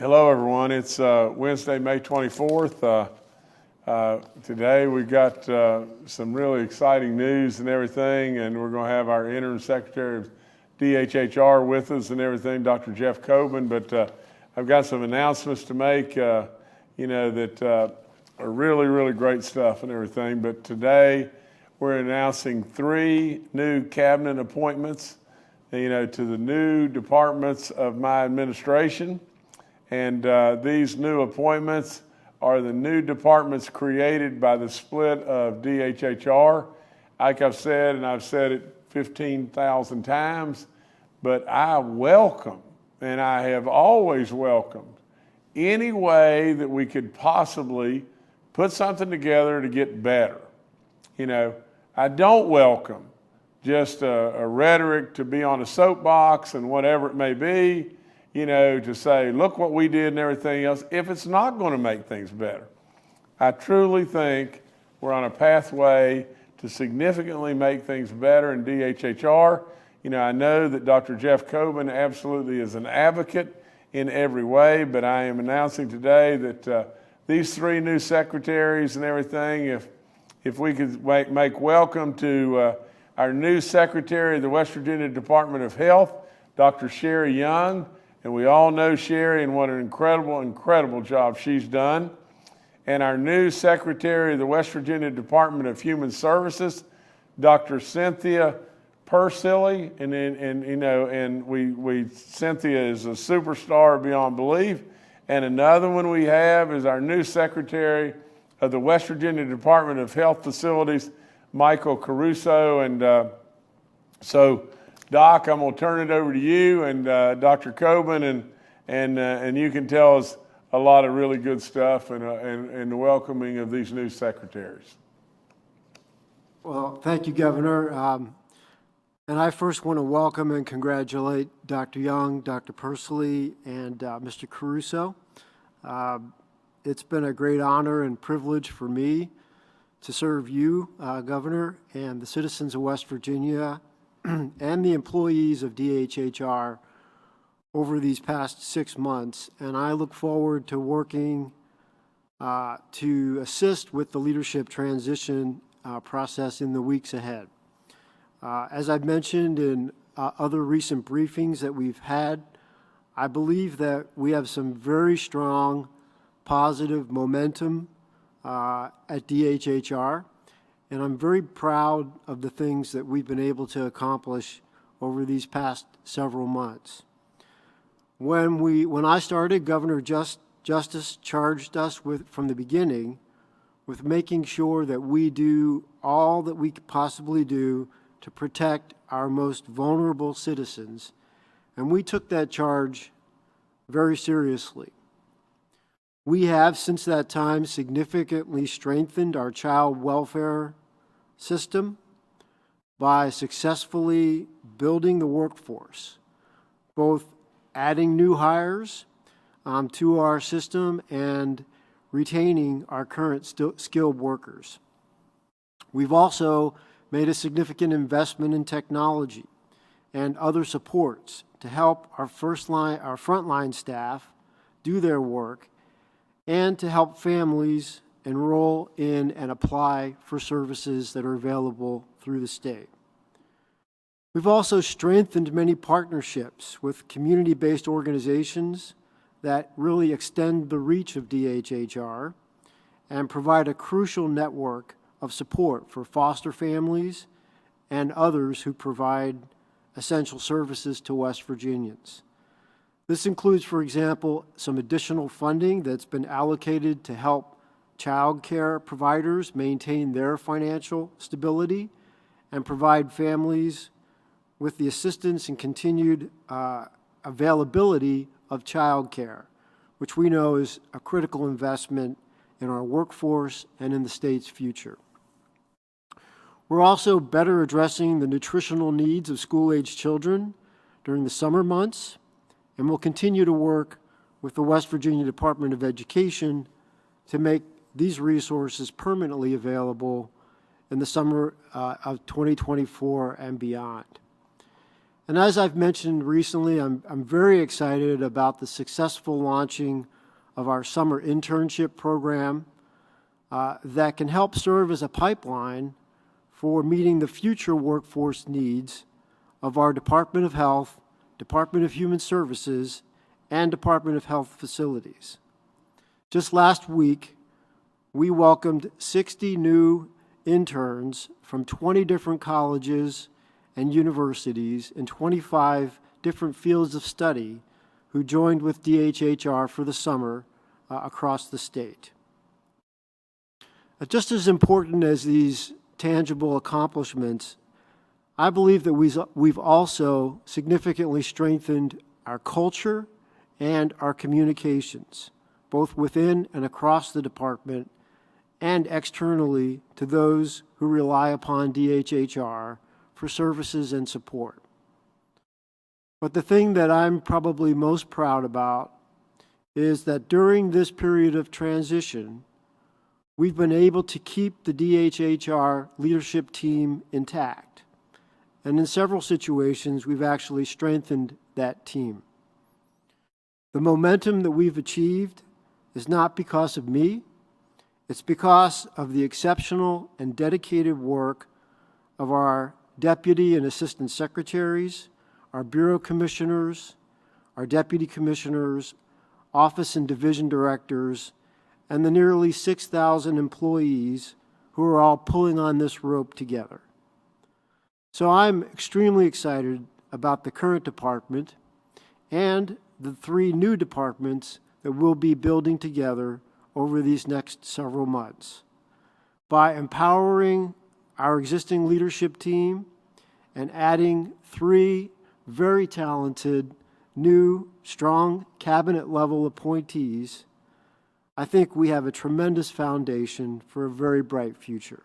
Hello, everyone. It's Wednesday, May 24th. Today we've got some really exciting news and everything, and we're going to have our interim secretary of DHHR with us and everything, Dr. Jeff Coben. But I've got some announcements to make, that are really, really great stuff and everything. But today we're announcing 3 new cabinet appointments, to the new departments of my administration. And these new appointments are the new departments created by the split of DHHR. Like I've said, and I've said it 15,000 times, but I welcome, and I have always welcomed, any way that we could possibly put something together to get better. I don't welcome just a rhetoric to be on a soapbox and whatever it may be, to say, look what we did and everything else, if it's not going to make things better. I truly think we're on a pathway to significantly make things better in DHHR. I know that Dr. Jeff Coben absolutely is an advocate in every way, but I am announcing today that these 3 new secretaries and everything, if we could make welcome to our new secretary of the West Virginia Department of Health, Dr. Sherry Young. And we all know Sherry and what an incredible, incredible job she's done. And our new secretary of the West Virginia Department of Human Services, Dr. Cynthia Persily. Cynthia is a superstar beyond belief. And another one we have is our new secretary of the West Virginia Department of Health Facilities, Michael Caruso. And so, Doc, I'm going to turn it over to you and Dr. Coben, and you can tell us a lot of really good stuff and the welcoming of these new secretaries. Well, thank you, Governor. And I first want to welcome and congratulate Dr. Young, Dr. Persily, and Mr. Caruso. It's been a great honor and privilege for me to serve you, Governor, and the citizens of West Virginia and the employees of DHHR over these past 6 months. And I look forward to working to assist with the leadership transition process in the weeks ahead. As I've mentioned in other recent briefings that we've had, I believe that we have some very strong positive momentum at DHHR. And I'm very proud of the things that we've been able to accomplish over these past several months. When I started, Governor Justice charged us from the beginning with making sure that we do all that we could possibly do to protect our most vulnerable citizens. And we took that charge very seriously. We have, since that time, significantly strengthened our child welfare system by successfully building the workforce, both adding new hires to our system and retaining our current skilled workers. We've also made a significant investment in technology and other supports to help our frontline staff do their work and to help families enroll in and apply for services that are available through the state. We've also strengthened many partnerships with community-based organizations that really extend the reach of DHHR and provide a crucial network of support for foster families and others who provide essential services to West Virginians. This includes, for example, some additional funding that's been allocated to help child care providers maintain their financial stability and provide families with the assistance and continued availability of child care, which we know is a critical investment in our workforce and in the state's future. We're also better addressing the nutritional needs of school-age children during the summer months, and we'll continue to work with the West Virginia Department of Education to make these resources permanently available in the summer of 2024 and beyond. And as I've mentioned recently, I'm very excited about the successful launching of our summer internship program that can help serve as a pipeline for meeting the future workforce needs of our Department of Health, Department of Human Services, and Department of Health facilities. Just last week, we welcomed 60 new interns from 20 different colleges and universities in 25 different fields of study who joined with DHHR for the summer across the state. Just as important as these tangible accomplishments, I believe that we've also significantly strengthened our culture and our communications, both within and across the department and externally to those who rely upon DHHR for services and support. But the thing that I'm probably most proud about is that during this period of transition, we've been able to keep the DHHR leadership team intact. And in several situations, we've actually strengthened that team. The momentum that we've achieved is not because of me, it's because of the exceptional and dedicated work of our deputy and assistant secretaries, our bureau commissioners, our deputy commissioners, office and division directors, and the nearly 6,000 employees who are all pulling on this rope together. So I'm extremely excited about the current department and the 3 new departments that we'll be building together over these next several months. By empowering our existing leadership team and adding 3 very talented, new, strong cabinet-level appointees, I think we have a tremendous foundation for a very bright future.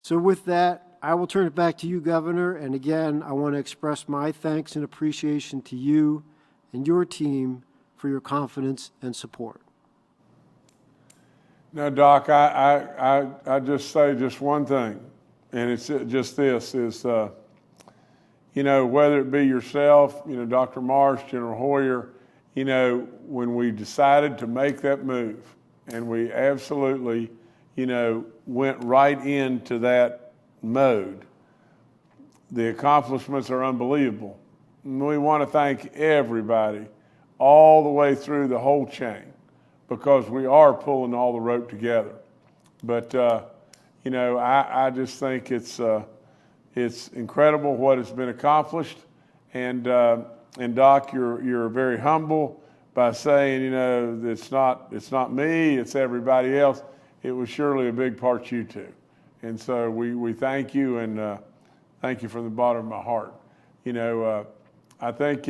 So with that, I will turn it back to you, Governor, and again, I want to express my thanks and appreciation to you and your team for your confidence and support. Now, Doc, I just say just one thing, and it's just this, is, whether it be yourself, Dr. Marsh, General Hoyer, when we decided to make that move, and we absolutely, went right into that mode, the accomplishments are unbelievable. And we want to thank everybody all the way through the whole chain, because we are pulling all the rope together. But, I just think it's incredible what has been accomplished. And Doc, you're very humble by saying, it's not me, it's everybody else. It was surely a big part you two. And so we thank you, and thank you from the bottom of my heart. I think,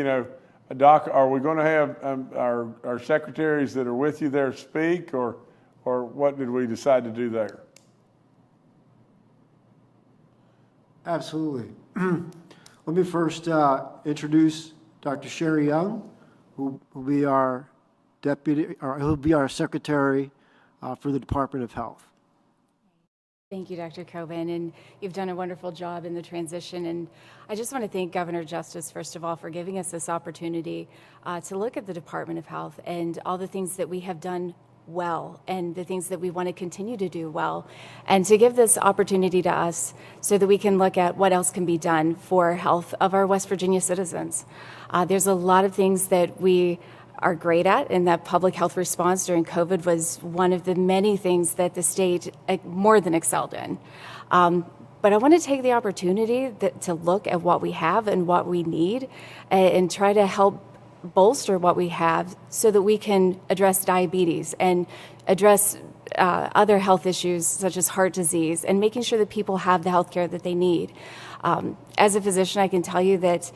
Doc, are we going to have our secretaries that are with you there speak, or what did we decide to do there? Absolutely. Let me first introduce Dr. Sherry Young, who will be our deputy, or he'll be our secretary for the Department of Health. Thank you, Dr. Coben, and you've done a wonderful job in the transition. And I just want to thank Governor Justice, first of all, for giving us this opportunity to look at the Department of Health and all the things that we have done well and the things that we want to continue to do well, and to give this opportunity to us so that we can look at what else can be done for health of our West Virginia citizens. There's a lot of things that we are great at, and that public health response during COVID was one of the many things that the state more than excelled in. But I want to take the opportunity to look at what we have and what we need and try to help bolster what we have so that we can address diabetes and address other health issues such as heart disease, and making sure that people have the health care that they need. As a physician, I can tell you that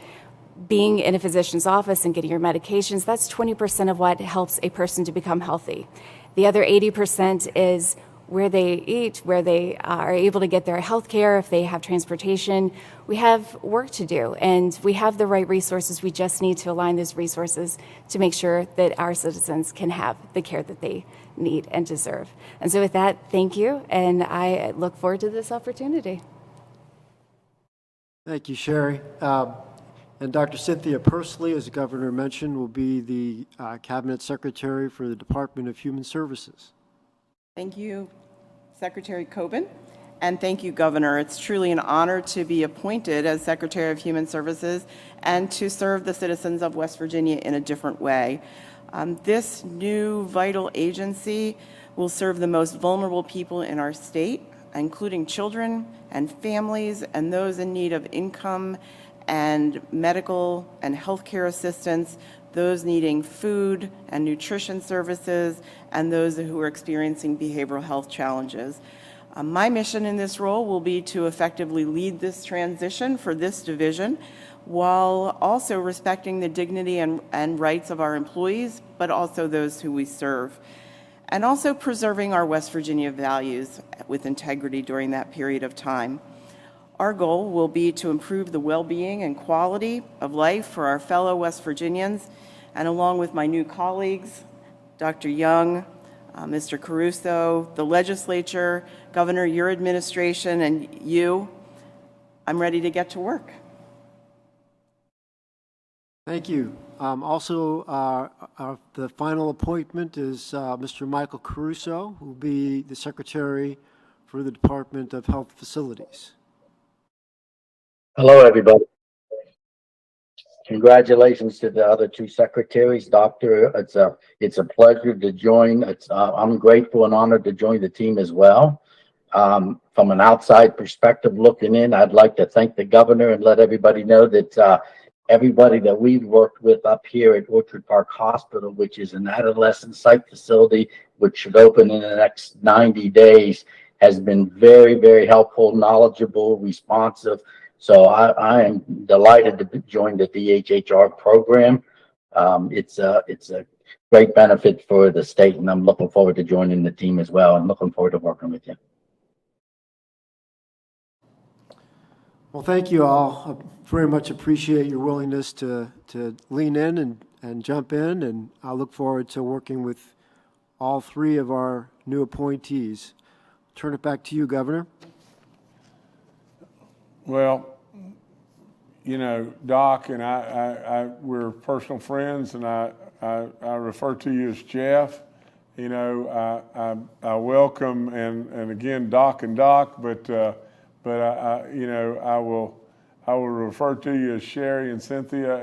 being in a physician's office and getting your medications, that's 20% of what helps a person to become healthy. The other 80% is where they eat, where they are able to get their health care, if they have transportation. We have work to do, and we have the right resources. We just need to align those resources to make sure that our citizens can have the care that they need and deserve. And so with that, thank you, and I look forward to this opportunity. Thank you, Sherry. And Dr. Cynthia Pursley, as the governor mentioned, will be the Cabinet Secretary for the Department of Human Services. Thank you, Secretary Coben, and thank you, Governor. It's truly an honor to be appointed as Secretary of Human Services and to serve the citizens of West Virginia in a different way. This new vital agency will serve the most vulnerable people in our state, including children and families and those in need of income and medical and healthcare assistance, those needing food and nutrition services, and those who are experiencing behavioral health challenges. My mission in this role will be to effectively lead this transition for this division while also respecting the dignity and rights of our employees, but also those who we serve, and also preserving our West Virginia values with integrity during that period of time. Our goal will be to improve the well-being and quality of life for our fellow West Virginians, and along with my new colleagues, Dr. Young, Mr. Caruso, the legislature, Governor, your administration, and you, I'm ready to get to work. Thank you. Also, the final appointment is Mr. Michael Caruso, who will be the Secretary for the Department of Health Facilities. Hello, everybody. Congratulations to the other two secretaries, Doctor. It's a pleasure to join. I'm grateful and honored to join the team as well. From an outside perspective looking in, I'd like to thank the governor and let everybody know that everybody that we've worked with up here at Orchard Park Hospital, which is an adolescent psych facility, which should open in the next 90 days, has been very, very helpful, knowledgeable, responsive. So I am delighted to join the DHHR program. It's a great benefit for the state, and I'm looking forward to joining the team as well, and looking forward to working with you. Well, thank you all. I very much appreciate your willingness to lean in and jump in, and I look forward to working with all three of our new appointees. Turn it back to you, Governor. Well, you know, Doc and we're personal friends, and I refer to you as Jeff. You know, I welcome and again Doc and Doc, but you know, I will refer to you as Sherry and Cynthia,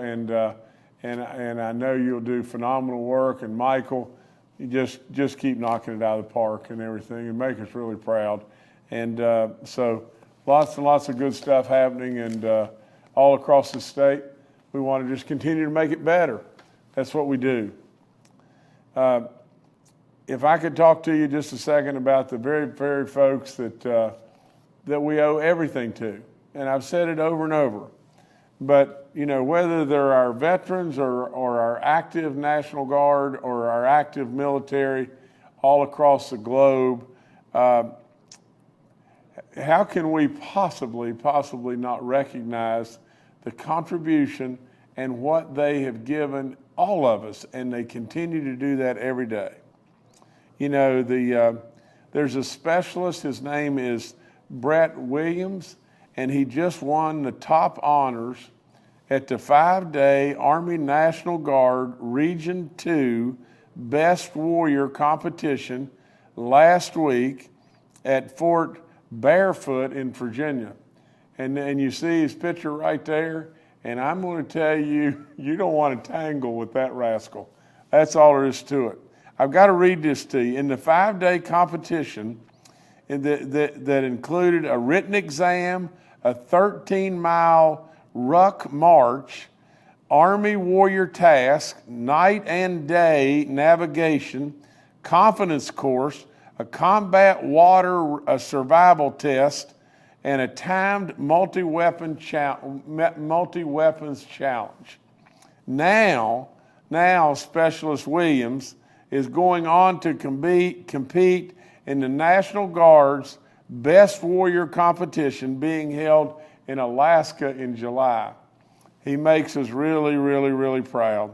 and I know you'll do phenomenal work. And Michael, you just keep knocking it out of the park and everything, and make us really proud. And so lots and lots of good stuff happening, and all across the state. We want to just continue to make it better. That's what we do. If I could talk to you just a second about the very, very folks that we owe everything to, and I've said it over and over, but you know, whether they're our veterans or our active National Guard or our active military all across the globe, how can we possibly not recognize the contribution and what they have given all of us, and they continue to do that every day. You know, there's a specialist, his name is Brett Williams, and he just won the top honors at the 5-day Army National Guard Region 2 Best Warrior competition last week at Fort Barefoot in Virginia. And you see his picture right there, and I'm going to tell you, you don't want to tangle with that rascal. That's all there is to it. I've got to read this to you. In the 5-day competition that included a written exam, a 13-mile ruck march, Army warrior task, night and day navigation, confidence course, a combat water survival test, and a timed multi-weapons challenge. Now Specialist Williams is going on to compete in the National Guard's Best Warrior competition being held in Alaska in July. He makes us really, really, really proud.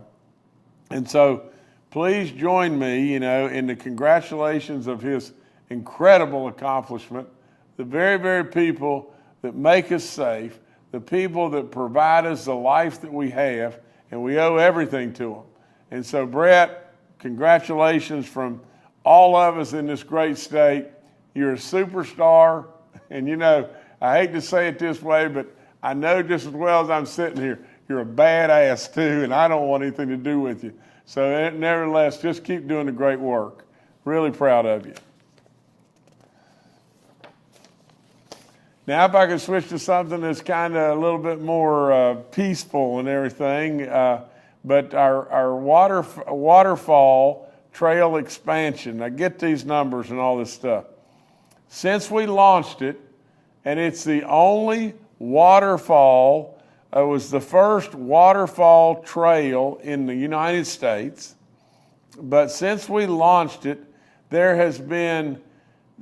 And so please join me, you know, in the congratulations of his incredible accomplishment. The very, very people that make us safe, the people that provide us the life that we have, and we owe everything to them. And so, Brett, congratulations from all of us in this great state. You're a superstar, and you know, I hate to say it this way, but I know just as well as I'm sitting here, you're a badass too, and I don't want anything to do with you. So nevertheless, just keep doing the great work. Really proud of you. Now, if I could switch to something that's kind of a little bit more peaceful and everything, but our waterfall trail expansion. I get these numbers and all this stuff. Since we launched it, and it's the only waterfall, it was the first waterfall trail in the United States. But since we launched it, there has been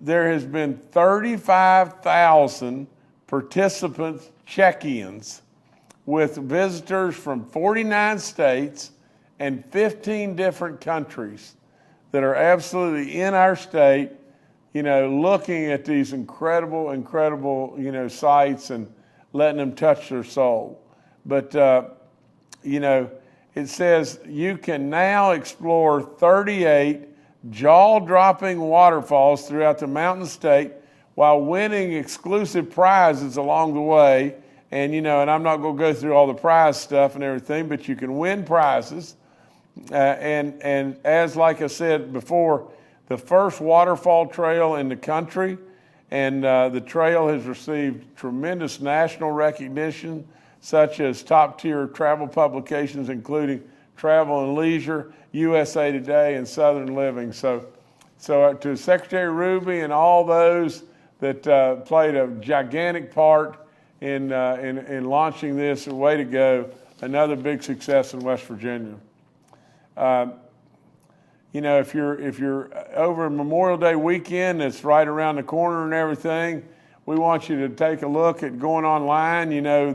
35,000 participants check-ins with visitors from 49 states and 15 different countries that are absolutely in our state, you know, looking at these incredible, you know, sights and letting them touch their soul. But, you know, it says you can now explore 38 jaw-dropping waterfalls throughout the mountain state while winning exclusive prizes along the way. And, you know, and I'm not going to go through all the prize stuff and everything, but you can win prizes. And as like I said before, the first waterfall trail in the country, and the trail has received tremendous national recognition, such as top-tier travel publications, including Travel and Leisure, USA Today, and Southern Living. So to Secretary Ruby and all those that played a gigantic part in launching this, way to go! Another big success in West Virginia. You know, if you're over Memorial Day weekend, it's right around the corner and everything. We want you to take a look at going online. You know,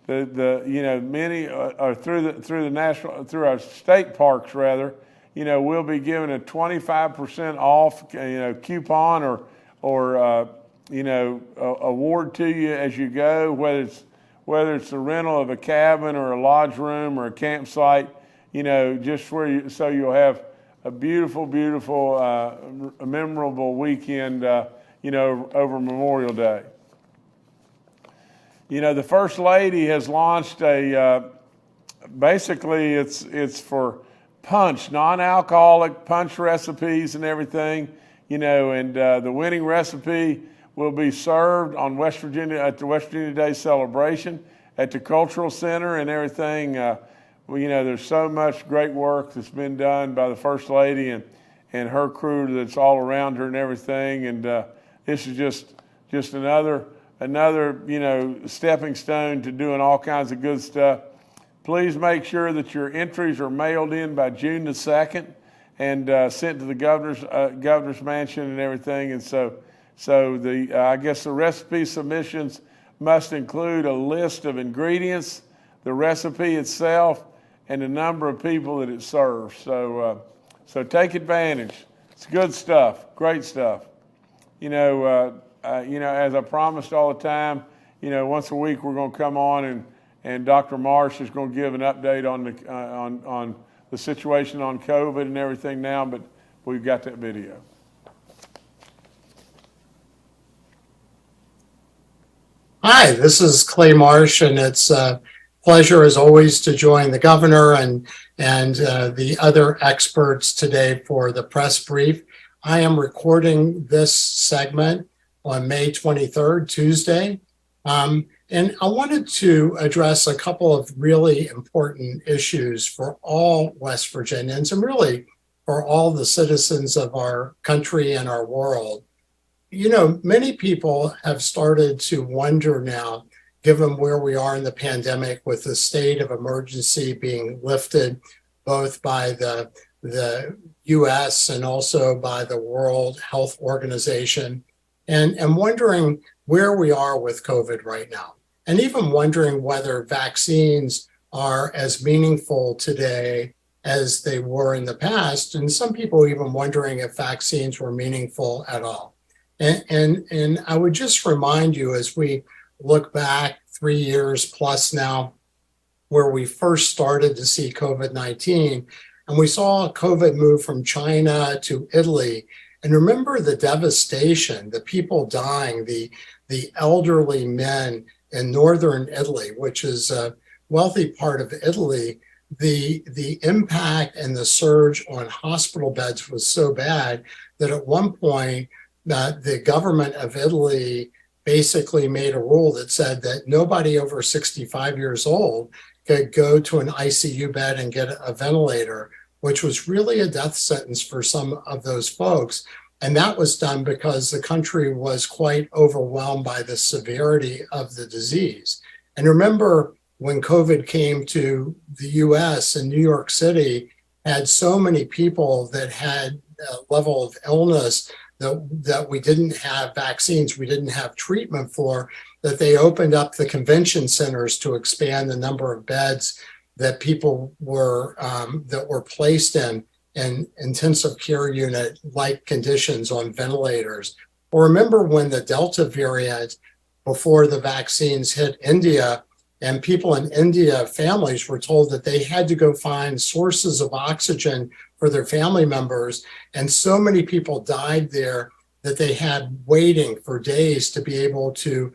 you know, many are through our state parks rather. You know, we'll be giving a 25% off, you know, coupon or you know, award to you as you go, whether it's the rental of a cabin or a lodge room or a campsite. You know, just so you'll have a beautiful, memorable weekend, you know, over Memorial Day. You know, the First Lady has launched basically it's for punch, non-alcoholic punch recipes and everything, you know, and the winning recipe will be served on West Virginia at the West Virginia Day celebration at the Cultural Center and everything. Well, you know, there's so much great work that's been done by the First Lady and her crew that's all around her and everything. And this is just another, you know, stepping stone to doing all kinds of good stuff. Please make sure that your entries are mailed in by June the 2nd and sent to the governor's mansion and everything. And so I guess the recipe submissions must include a list of ingredients, the recipe itself, and the number of people that it serves. So take advantage. It's good stuff, great stuff. You know, as I promised all the time, you know, once a week we're going to come on and Dr. Marsh is going to give an update on the situation on COVID and everything now, but we've got that video. Hi, this is Clay Marsh, and it's a pleasure as always to join the governor and the other experts today for the press brief. I am recording this segment on May 23rd, Tuesday, and I wanted to address a couple of really important issues for all West Virginians and really for all the citizens of our country and our world. You know, many people have started to wonder now, given where we are in the pandemic with the state of emergency being lifted both by the U.S. and also by the World Health Organization, and wondering where we are with COVID right now, and even wondering whether vaccines are as meaningful today as they were in the past, and some people even wondering if vaccines were meaningful at all. And I would just remind you, as we look back 3 years plus now, where we first started to see COVID-19. And we saw COVID move from China to Italy. And remember the devastation, the people dying, the elderly men in northern Italy, which is a wealthy part of Italy. The impact and the surge on hospital beds was so bad that at one point the government of Italy basically made a rule that said that nobody over 65 years old could go to an ICU bed and get a ventilator, which was really a death sentence for some of those folks. And that was done because the country was quite overwhelmed by the severity of the disease. And remember, when COVID came to the US and New York City, had so many people that had a level of illness that we didn't have vaccines, we didn't have treatment for, that they opened up the convention centers to expand the number of beds that people were that were placed in intensive care unit like conditions on ventilators. Or remember when the Delta variant, before the vaccines hit India, and people in India, families were told that they had to go find sources of oxygen for their family members. And so many people died there that they had waiting for days to be able to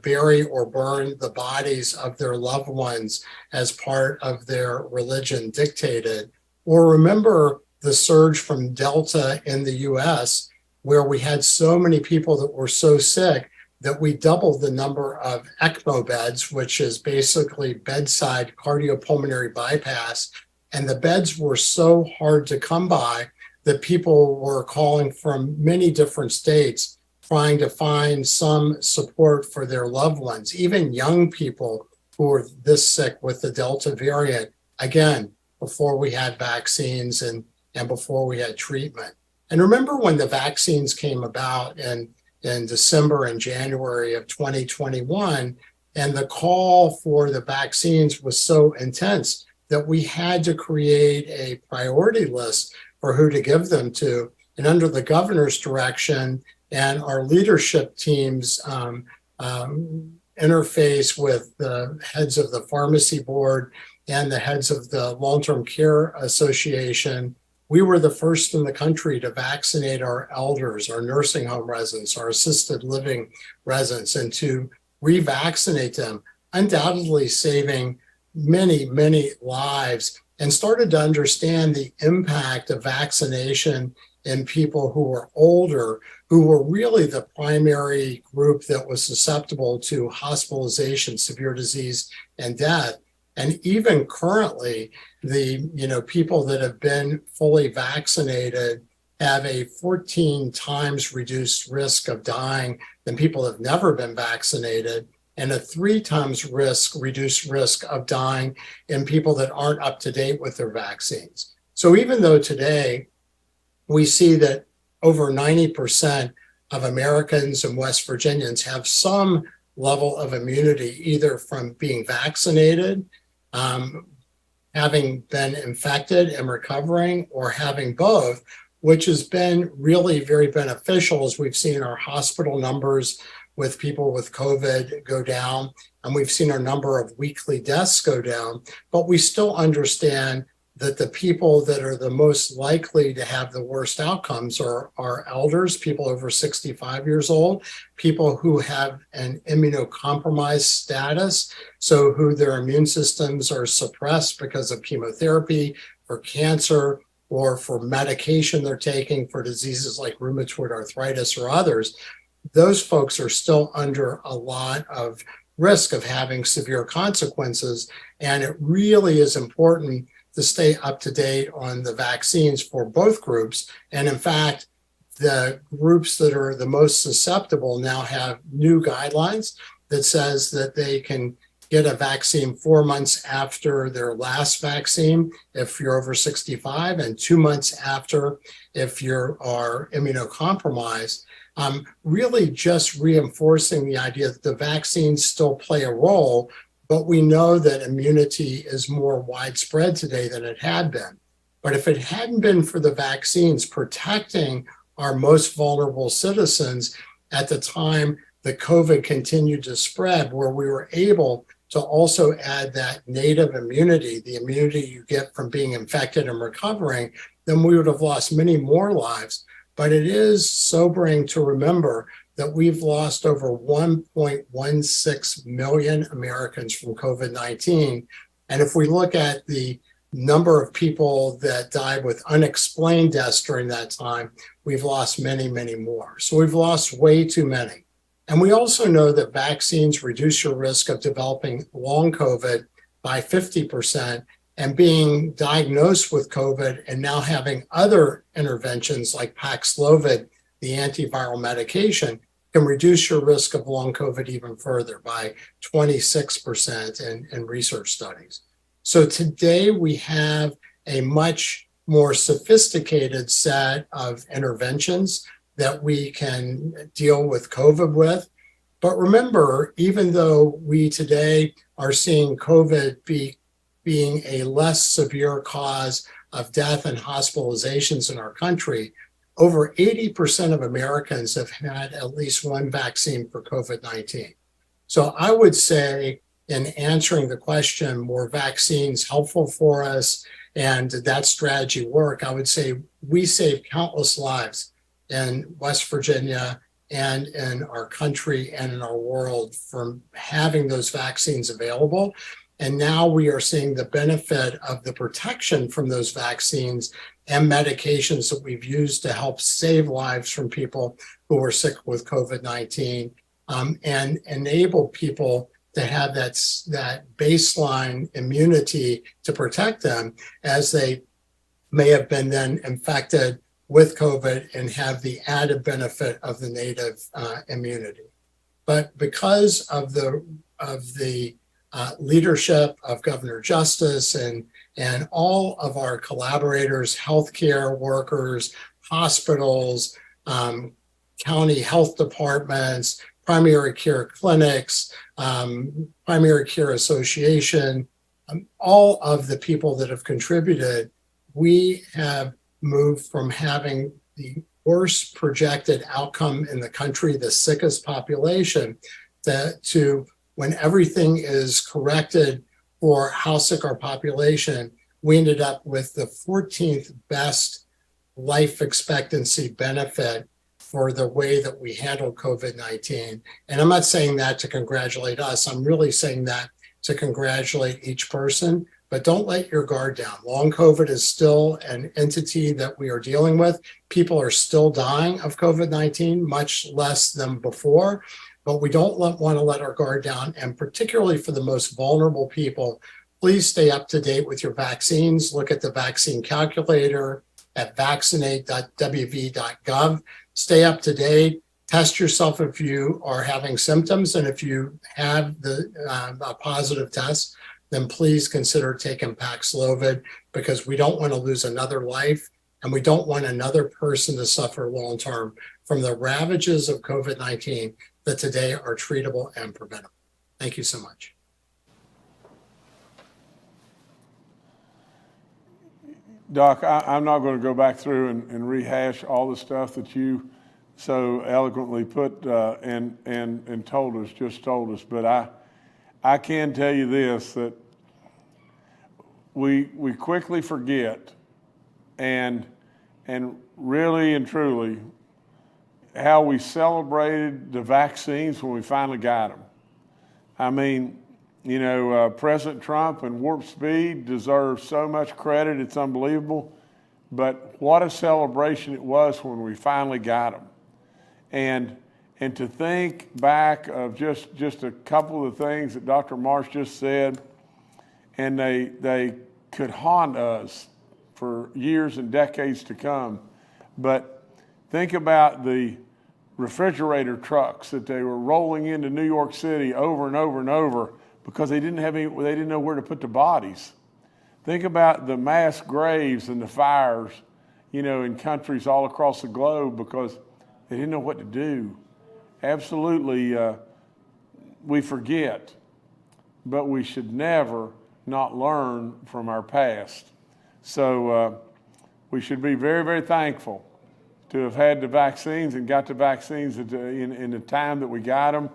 bury or burn the bodies of their loved ones as part of their religion dictated. Or remember the surge from Delta in the US, where we had so many people that were so sick that we doubled the number of ECMO beds, which is basically bedside cardiopulmonary bypass. And the beds were so hard to come by that people were calling from many different states, trying to find some support for their loved ones, even young people who were this sick with the Delta variant, again, before we had vaccines and before we had treatment. And remember when the vaccines came about in December and January of 2021, and the call for the vaccines was so intense that we had to create a priority list for who to give them to. And under the governor's direction and our leadership team's interface with the heads of the pharmacy board and the heads of the Long-Term Care Association, we were the first in the country to vaccinate our elders, our nursing home residents, our assisted living residents, and to revaccinate them, undoubtedly saving many, many lives, and started to understand the impact of vaccination in people who were older, who were really the primary group that was susceptible to hospitalization, severe disease, and death. And even currently, the people that have been fully vaccinated have a 14 times reduced risk of dying than people that have never been vaccinated, and a 3 times reduced risk of dying in people that aren't up to date with their vaccines. So even though today we see that over 90% of Americans and West Virginians have some level of immunity, either from being vaccinated, having been infected and recovering, or having both, which has been really very beneficial as we've seen our hospital numbers with people with COVID go down, and we've seen our number of weekly deaths go down. But we still understand that the people that are the most likely to have the worst outcomes are elders, people over 65 years old, people who have an immunocompromised status, so who their immune systems are suppressed because of chemotherapy, for cancer, or for medication they're taking for diseases like rheumatoid arthritis or others. Those folks are still under a lot of risk of having severe consequences, and it really is important to stay up to date on the vaccines for both groups. And in fact, the groups that are the most susceptible now have new guidelines that says that they can get a vaccine 4 months after their last vaccine if you're over 65, and 2 months after if you are immunocompromised. Really just reinforcing the idea that the vaccines still play a role, but we know that immunity is more widespread today than it had been. But if it hadn't been for the vaccines protecting our most vulnerable citizens at the time the COVID continued to spread, where we were able to also add that native immunity, the immunity you get from being infected and recovering, then we would have lost many more lives. But it is sobering to remember that we've lost over 1.16 million Americans from COVID-19. And if we look at the number of people that died with unexplained deaths during that time, we've lost many, many more. So we've lost way too many. And we also know that vaccines reduce your risk of developing long COVID by 50%, and being diagnosed with COVID and now having other interventions like Paxlovid, the antiviral medication, can reduce your risk of long COVID even further by 26% in research studies. So today we have a much more sophisticated set of interventions that we can deal with COVID with. But remember, even though we today are seeing COVID being a less severe cause of death and hospitalizations in our country, over 80% of Americans have had at least one vaccine for COVID-19. So I would say, in answering the question, were vaccines helpful for us and did that strategy work? I would say we saved countless lives in West Virginia and in our country and in our world from having those vaccines available. And now we are seeing the benefit of the protection from those vaccines and medications that we've used to help save lives from people who were sick with COVID-19, and enable people to have that baseline immunity to protect them as they may have been then infected with COVID and have the added benefit of the native immunity. But because of the leadership of Governor Justice and all of our collaborators, healthcare workers, hospitals, county health departments, primary care clinics, primary care association, all of the people that have contributed, we have moved from having the worst projected outcome in the country, the sickest population, to when everything is corrected for how sick our population, we ended up with the 14th best life expectancy benefit for the way that we handled COVID-19. And I'm not saying that to congratulate us. I'm really saying that to congratulate each person, but don't let your guard down. Long COVID is still an entity that we are dealing with. People are still dying of COVID-19, much less than before, but we don't want to let our guard down. And particularly for the most vulnerable people, please stay up to date with your vaccines. Look at the vaccine calculator at vaccinate.wv.gov. Stay up to date. Test yourself if you are having symptoms, and if you have a positive test, then please consider taking Paxlovid, because we don't want to lose another life, and we don't want another person to suffer long-term from the ravages of COVID-19 that today are treatable and preventable. Thank you so much. Doc, I'm not going to go back through and rehash all the stuff that you so eloquently put and told us, but I can tell you this, that we quickly forget and really and truly how we celebrated the vaccines when we finally got them. I mean, you know, President Trump and Warp Speed deserve so much credit. It's unbelievable. But what a celebration it was when we finally got them. And to think back of just a couple of the things that Dr. Marsh just said, and they could haunt us for years and decades to come. But think about the refrigerator trucks that they were rolling into New York City over and over and over, because they didn't know where to put the bodies. Think about the mass graves and the fires, you know, in countries all across the globe, because they didn't know what to do. Absolutely, we forget, but we should never not learn from our past. So we should be very, very thankful have had the vaccines and got the vaccines in the time that we got them,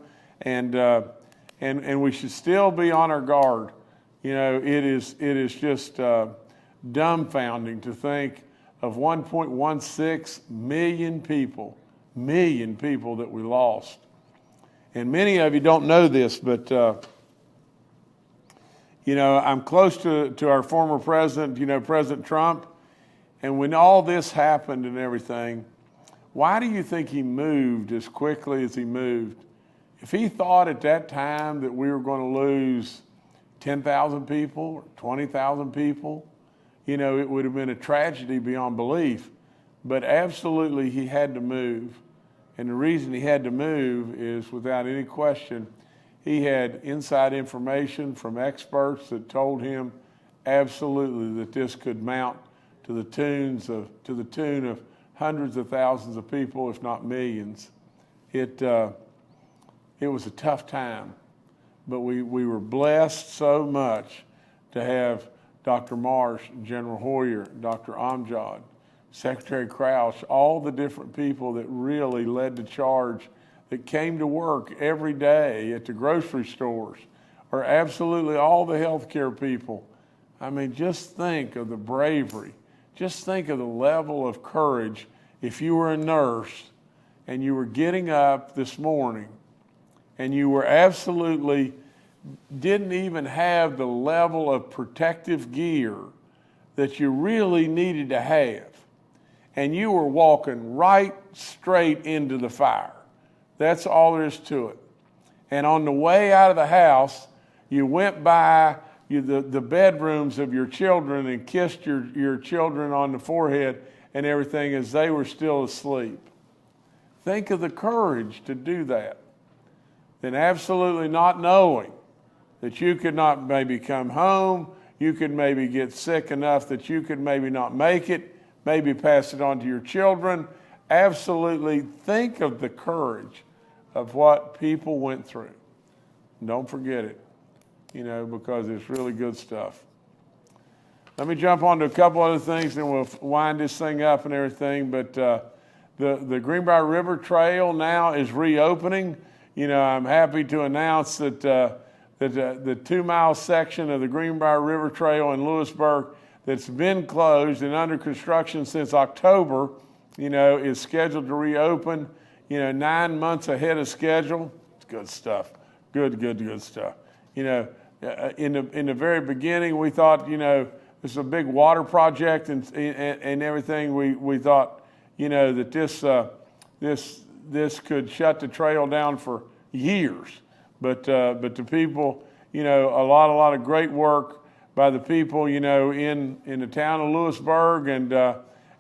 and we should still be on our guard. You know, it is just dumbfounding to think of 1.16 million people that we lost. And many of you don't know this, but you know, I'm close to our former president, you know, President Trump. And when all this happened and everything, why do you think he moved as quickly as he moved? If he thought at that time that we were going to lose 10,000 people or 20,000 people, you know, it would have been a tragedy beyond belief. But absolutely, he had to move. And the reason he had to move is, without any question, he had inside information from experts that told him absolutely that this could mount to the tune of hundreds of thousands of people, if not millions. It was a tough time, but we were blessed so much to have Dr. Marsh, General Hoyer, Dr. Amjad, Secretary Crouch, all the different people that really led the charge, that came to work every day at the grocery stores, or absolutely all the healthcare people. I mean, just think of the bravery. Just think of the level of courage if you were a nurse and you were getting up this morning and you were absolutely didn't even have the level of protective gear that you really needed to have. And you were walking right straight into the fire. That's all there is to it. And on the way out of the house, you went by the bedrooms of your children and kissed your children on the forehead and everything as they were still asleep. Think of the courage to do that. Then absolutely not knowing that you could not maybe come home, you could maybe get sick enough that you could maybe not make it, maybe pass it on to your children. Absolutely think of the courage of what people went through. Don't forget it, you know, because it's really good stuff. Let me jump on to a couple other things, and we'll wind this thing up and everything. But the Greenbrier River Trail now is reopening. You know, I'm happy to announce that the 2-mile section of the Greenbrier River Trail in Lewisburg that's been closed and under construction since October, you know, is scheduled to reopen, you know, 9 months ahead of schedule. It's good stuff. Good stuff. You know, in the very beginning, we thought, you know, this is a big water project and everything. We thought, you know, that this could shut the trail down for years. But the people, you know, a lot of great work by the people, you know, in the town of Lewisburg,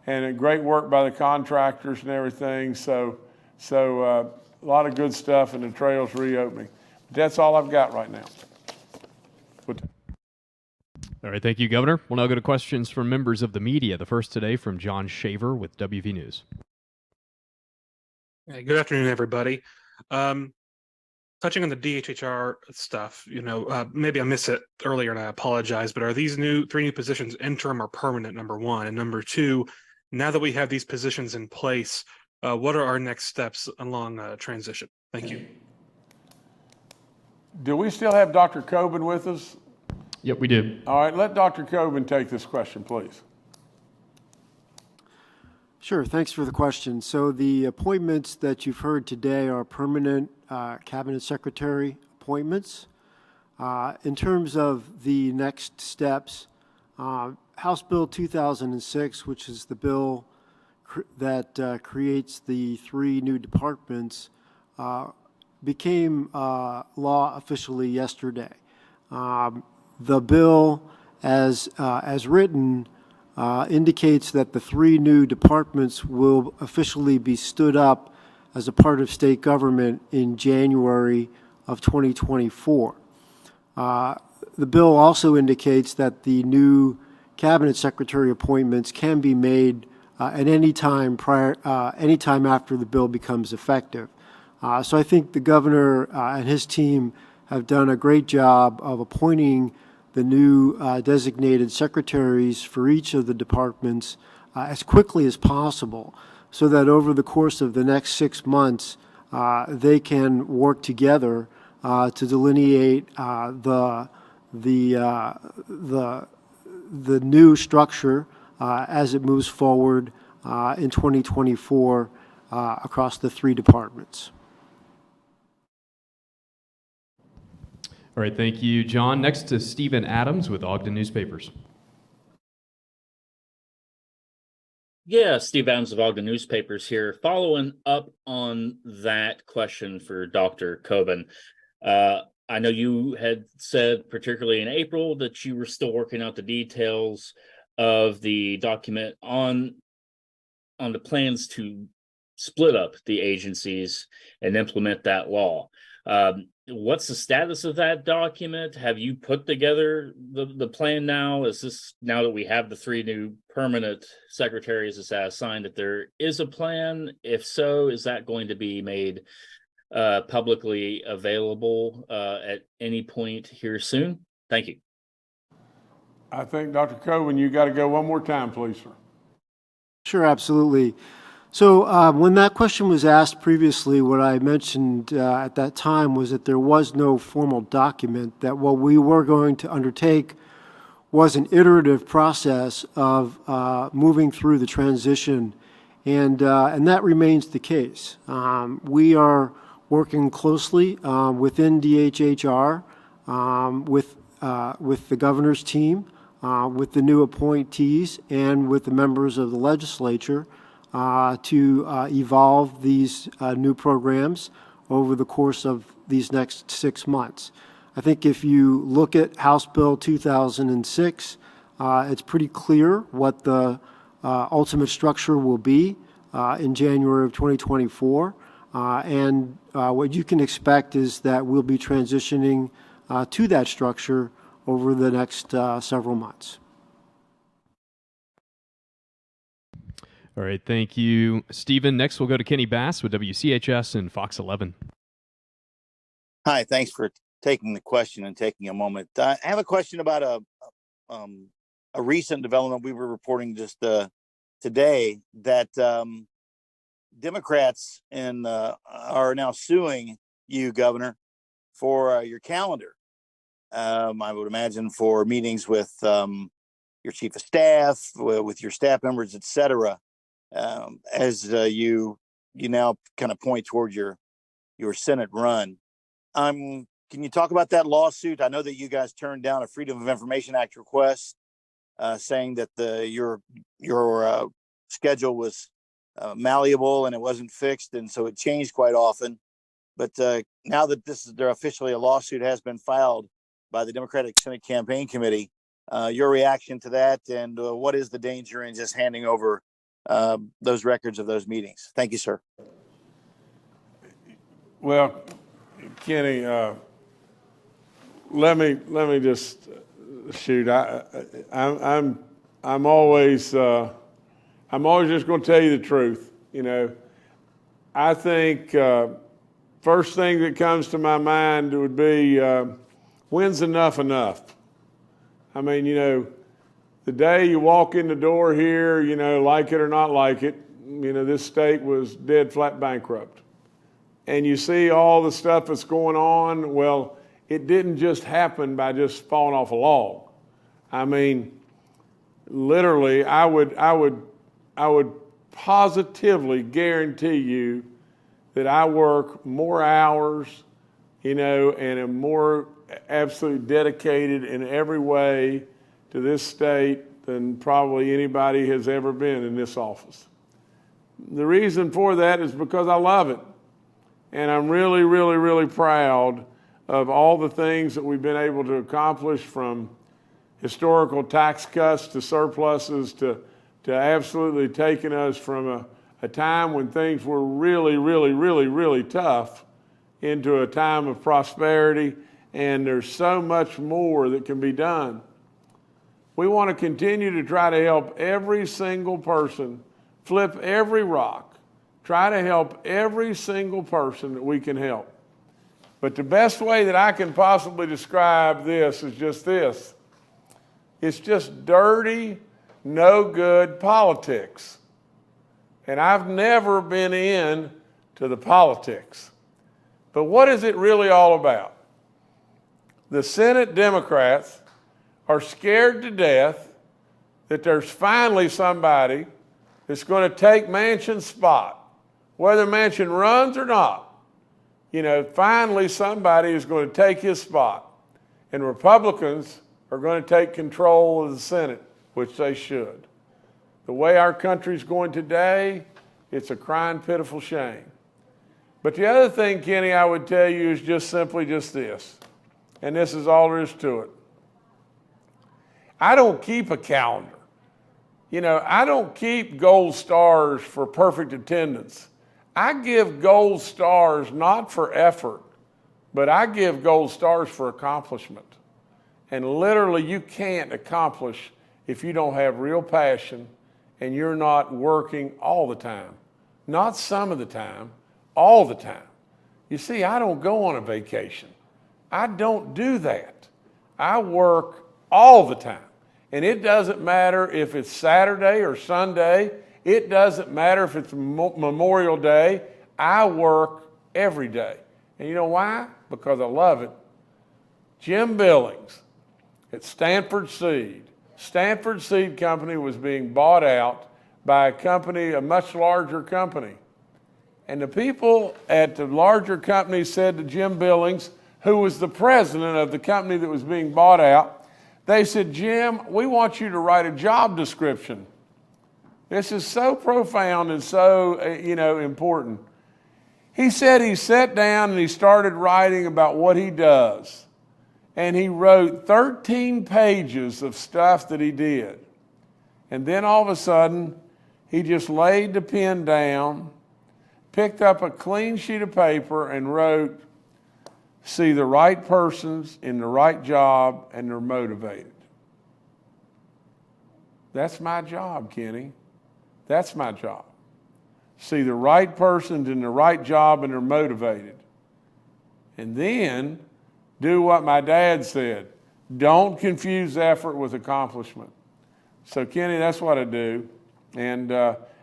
and great work by the contractors and everything. So a lot of good stuff, and the trail's reopening. But that's all I've got right now. All right, thank you, Governor. We'll now go to questions from members of the media. The first today from John Shaver with WV News. Hey, good afternoon, everybody. Touching on the DHHR stuff, you know, maybe I missed it earlier and I apologize, but are these three new positions interim or permanent, number one? And number two, now that we have these positions in place, what are our next steps along transition? Thank you. Do we still have Dr. Coben with us? Yep, we do. All right, let Dr. Coben take this question, please. Sure, thanks for the question. So the appointments that you've heard today are permanent cabinet secretary appointments. In terms of the next steps, House Bill 2006, which is the bill that creates the 3 new departments, became law officially yesterday. The bill, as written, indicates that the 3 new departments will officially be stood up as a part of state government in January of 2024. The bill also indicates that the new cabinet secretary appointments can be made at any time after the bill becomes effective. So I think the governor and his team have done a great job of appointing the new designated secretaries for each of the departments as quickly as possible. so that over the course of the next 6 months, they can work together to delineate the new structure as it moves forward in 2024 across the 3 departments. All right, thank you, John. Next to Stephen Adams with Ogden Newspapers. Yeah, Steve Adams of Ogden Newspapers here. Following up on that question for Dr. Coben, I know you had said, particularly in April, that you were still working out the details of the document on the plans to split up the agencies and implement that law. What's the status of that document? Have you put together the plan now? Is this, now that we have the 3 new permanent secretaries, is that a sign that there is a plan? If so, is that going to be made publicly available at any point here soon? Thank you. I think, Dr. Coben, you got to go one more time, please, sir. Sure, absolutely. So when that question was asked previously, what I mentioned at that time was that there was no formal document, that what we were going to undertake was an iterative process of moving through the transition, and that remains the case. We are working closely within DHHR with the governor's team, with the new appointees, and with the members of the legislature to evolve these new programs over the course of these next 6 months. I think if you look at House Bill 2006, it's pretty clear what the ultimate structure will be in January of 2024. And what you can expect is that we'll be transitioning to that structure over the next several months. All right, thank you, Stephen. Next, we'll go to Kenny Bass with WCHS and Fox 11. Hi, thanks for taking the question and taking a moment. I have a question about a recent development we were reporting just today, that Democrats are now suing you, Governor, for your calendar. I would imagine for meetings with your chief of staff, with your staff members, et cetera. As you now kind of point toward your Senate run. Can you talk about that lawsuit? I know that you guys turned down a Freedom of Information Act request, saying that your schedule was malleable and it wasn't fixed, and so it changed quite often. But now that there officially a lawsuit has been filed by the Democratic Senate Campaign Committee, your reaction to that, and what is the danger in just handing over those records of those meetings? Thank you, sir. Well, Kenny, let me just shoot. I'm always just going to tell you the truth. You know, I think first thing that comes to my mind would be when's enough enough? I mean, you know, the day you walk in the door here, you know, like it or not like it, you know, this state was dead flat bankrupt. And you see all the stuff that's going on. Well, it didn't just happen by just falling off a log. I mean, literally, I would positively guarantee you that I work more hours, you know, and am more absolutely dedicated in every way to this state than probably anybody has ever been in this office. The reason for that is because I love it. And I'm really, really, really proud of all the things that we've been able to accomplish, from historical tax cuts to surpluses to absolutely taking us from a time when things were really, really, really, really tough into a time of prosperity. And there's so much more that can be done. We want to continue to try to help every single person, flip every rock, try to help every single person that we can help. But the best way that I can possibly describe this is just this. It's just dirty, no good politics. And I've never been in to the politics. But what is it really all about? The Senate Democrats are scared to death that there's finally somebody that's going to take Manchin's spot, whether Manchin runs or not. You know, finally somebody is going to take his spot. And Republicans are going to take control of the Senate, which they should. The way our country's going today, it's a crying, pitiful shame. But the other thing, Kenny, I would tell you is just simply just this, and this is all there is to it. I don't keep a calendar. You know, I don't keep gold stars for perfect attendance. I give gold stars not for effort, but I give gold stars for accomplishment. And literally, you can't accomplish if you don't have real passion and you're not working all the time. Not some of the time, all the time. You see, I don't go on a vacation. I don't do that. I work all the time. And it doesn't matter if it's Saturday or Sunday. It doesn't matter if it's Memorial Day. I work every day. And you know why? Because I love it. Jim Billings at Stanford Seed. Stanford Seed Company was being bought out by a company, a much larger company. And the people at the larger company said to Jim Billings, who was the president of the company that was being bought out, they said, Jim, we want you to write a job description. This is so profound and so, important. He said he sat down and he started writing about what he does. And he wrote 13 pages of stuff that he did. And then all of a sudden, he just laid the pen down, picked up a clean sheet of paper and wrote, see the right persons in the right job and they're motivated. That's my job, Kenny. That's my job. See the right persons in the right job and they're motivated. And then do what my dad said. Don't confuse effort with accomplishment. So Kenny, that's what I do. And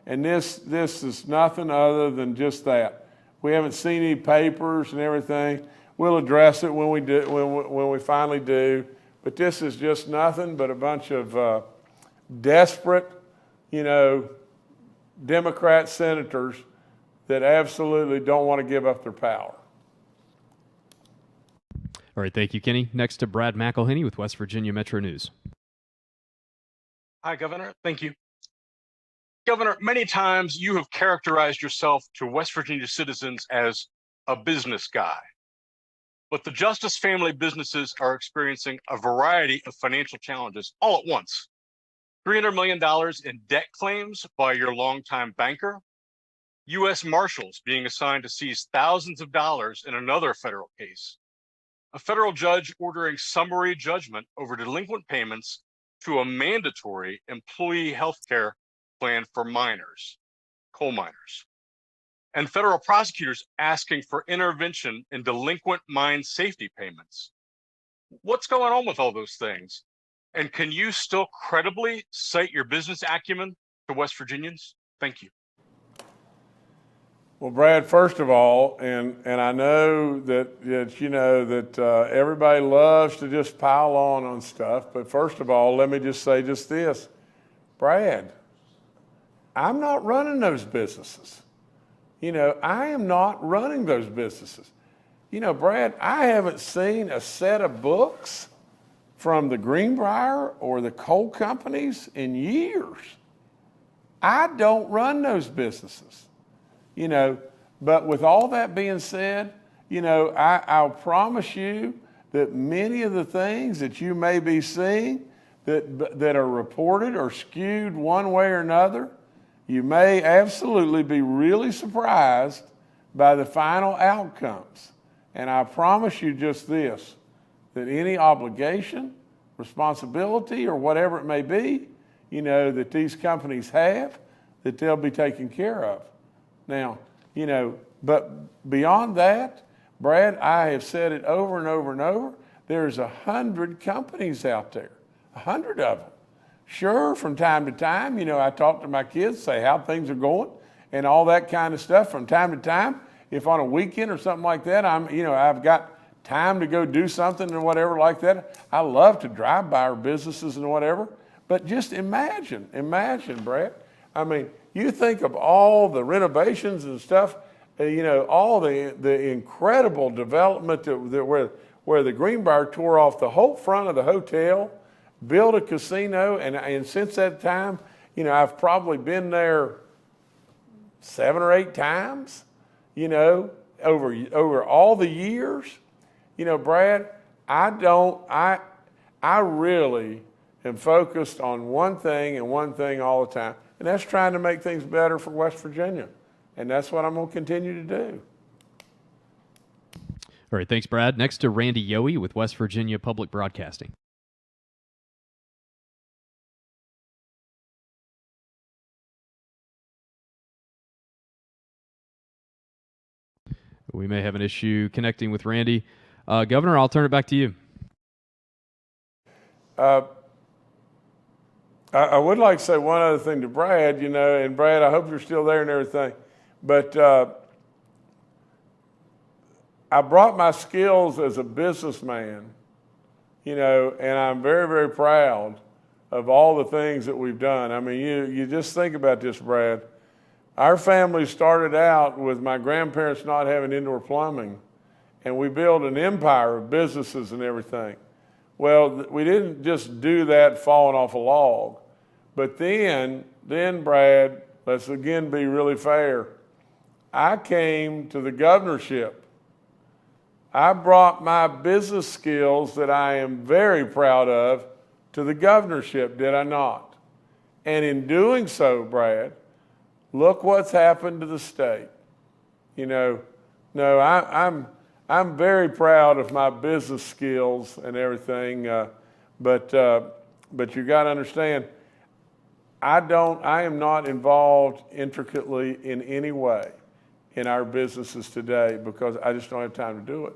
this is nothing other than just that. We haven't seen any papers and everything. We'll address it when we do, when we finally do. But this is just nothing but a bunch of desperate, Democrat senators that absolutely don't want to give up their power. All right, thank you, Kenny. Next to Brad McElhenney with West Virginia Metro News. Hi, Governor. Thank you. Governor, many times you have characterized yourself to West Virginia citizens as a business guy. But the Justice family businesses are experiencing a variety of financial challenges all at once. $300 million in debt claims by your longtime banker, U.S. Marshals being assigned to seize thousands of dollars in another federal case, a federal judge ordering summary judgment over delinquent payments to a mandatory employee health care plan for miners, coal miners, and federal prosecutors asking for intervention in delinquent mine safety payments. What's going on with all those things? And can you still credibly cite your business acumen to West Virginians? Thank you. Well, Brad, first of all, and I know that everybody loves to just pile on stuff, but first of all, let me just say just this. Brad, I'm not running those businesses. I am not running those businesses. Brad, I haven't seen a set of books from the Greenbrier or the coal companies in years. I don't run those businesses. But with all that being said, I'll promise you that many of the things that you may be seeing that are reported or skewed one way or another, you may absolutely be really surprised by the final outcomes. And I promise you just this, that any obligation, responsibility, or whatever it may be, that these companies have, that they'll be taken care of. Now, but beyond that, Brad, I have said it over and over and over, there's 100 companies out there, 100 of them. Sure, from time to time, I talk to my kids, say how things are going. and all that kind of stuff from time to time. If on a weekend or something like that, I've got time to go do something or whatever like that, I love to drive by our businesses and whatever. But just imagine, Brad. I mean, you think of all the renovations and stuff, all the incredible development where the Greenbrier tore off the whole front of the hotel, built a casino, and since that time, I've probably been there 7 or 8 times, over all the years. Brad, I really am focused on one thing and one thing all the time, and that's trying to make things better for West Virginia. And that's what I'm going to continue to do. All right, thanks, Brad. Next to Randy Yohe with West Virginia Public Broadcasting. We may have an issue connecting with Randy. Governor, I'll turn it back to you. I would like to say one other thing to Brad, and Brad, I hope you're still there and everything. But I brought my skills as a businessman, and I'm very, very proud of all the things that we've done. I mean, you just think about this, Brad. Our family started out with my grandparents not having indoor plumbing, and we built an empire of businesses and everything. Well, we didn't just do that falling off a log. But then, Brad, let's again be really fair. I came to the governorship. I brought my business skills that I am very proud of to the governorship, did I not? And in doing so, Brad, look what's happened to the state. I'm very proud of my business skills and everything, but you got to understand, I am not involved intricately in any way in our businesses today because I just don't have time to do it.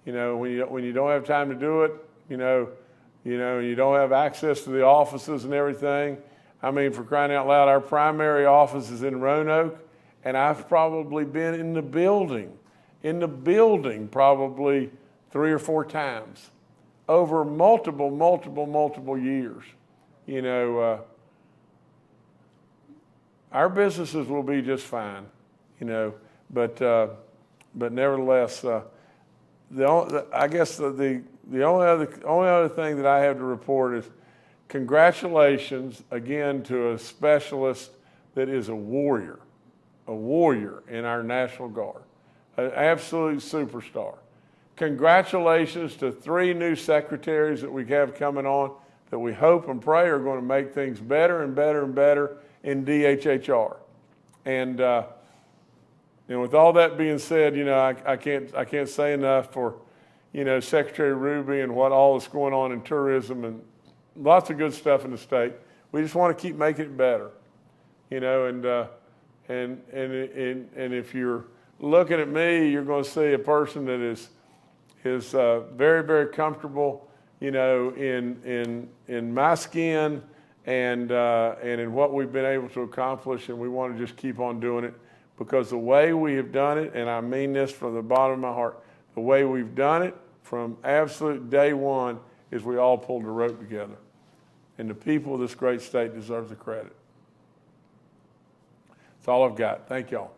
When you don't have time to do it, you don't have access to the offices and everything. I mean, for crying out loud, our primary office is in Roanoke, and I've probably been in the building probably 3 or 4 times over multiple years. Our businesses will be just fine, but nevertheless, I guess the only other thing that I have to report is congratulations again to a specialist that is a warrior in our National Guard, an absolute superstar. Congratulations to 3 new secretaries that we have coming on that we hope and pray are going to make things better and better and better in DHHR. And with all that being said, I can't say enough for, Secretary Ruby and what all is going on in tourism and lots of good stuff in the state. We just want to keep making it better, and if you're looking at me, you're going to see a person that is very, very comfortable, in my skin and in what we've been able to accomplish, and we want to just keep on doing it because the way we have done it, and I mean this from the bottom of my heart, the way we've done it from absolute day one is we all pulled the rope together, and the people of this great state deserve the credit. That's all I've got. Thank y'all.